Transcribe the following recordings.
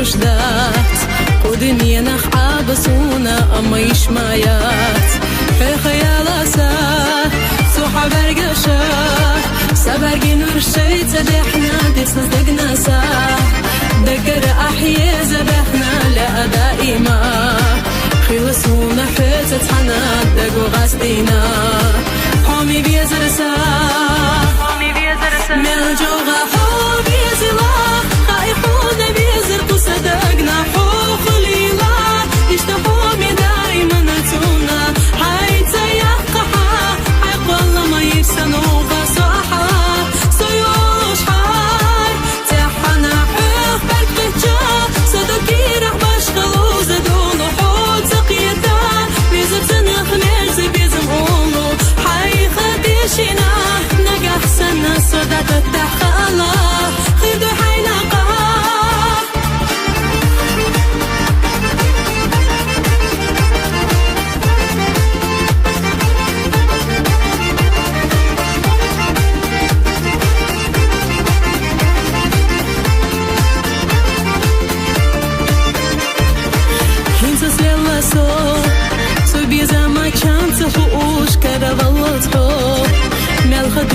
شدات قدني نخ بسونا أما يشمايات في خيال سا سوحة برقشة سبرقي نور الشيط دحنا دي صدقنا سا دقر أحيي زبحنا لا دائما خلصونا حتت حنا دقو غاستينا حومي بيزر سا ملجوغا حومي زلا خايحون بيزر قصدقنا حوخ ليلا اشتحومي دايما نتونا حيث يقحا حق والله ما يفسنوا بصاحا سيوش حار تحنا حوخ بركتجا صدقي رح بشغلو زدونو حوت زقيتا بيزر تنخ مرزي بيزم قولو حي خديشنا نقح سنة صدات التحقالا خيدو حينا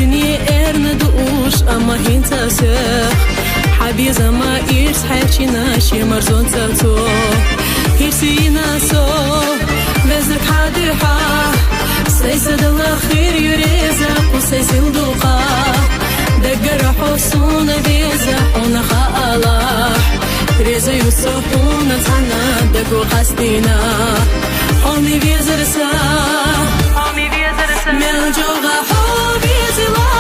الدنيا ندوش أما هين تسخ حبيزة ما إيرس حيشي ناشي مرزون تاتو هيرسي ناسو بزرك حادحا سيسد الأخير يريزق وسيسل دوقا دقر حسونا بيزق ونخالاح ريزا يوسفونا تانا دقو قاستينا حومي بيزرسا ملجوغا حومي زلا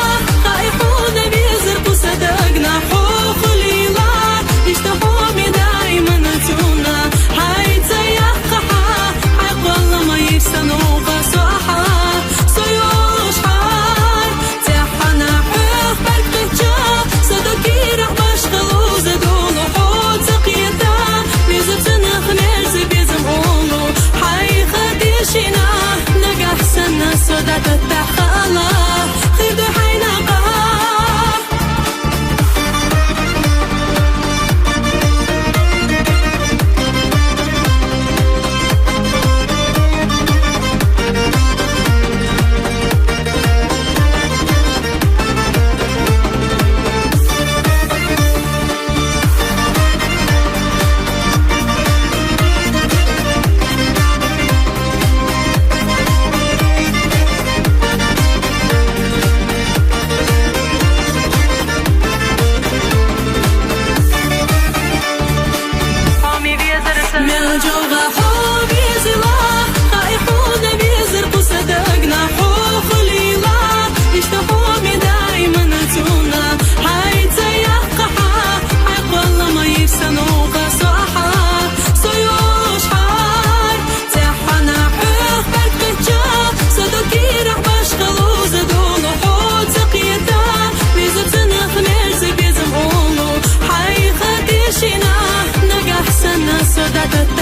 خايحون بيزرقو صدقنا حوخ ليلا اشتحومي دايما نتونا حيث يقحا حق والله ما يفسنوا بصاحا سيوش حار تحنا حوخ بركتجا صدقي رح بشغلو زدونو حوت زقيتا بيزر تنخ مرزي بيزم قولو حي خديشنا نقح سنة صدات التحقالا خيدو حينا ملجوغا حومي زلا خايحون بيزرقو صدقنا حوخ ليلا اشتحومي دايما نتونا حيث يقحا حق والله ما يفسنوا بصاحا سيوش حار تحنا حوخ بركتجا صدقي رح بشغلو زدونو حوت زقيتا بيزر تنخ مرزي بيزم قولو حي خديشنا نقح سنة صدات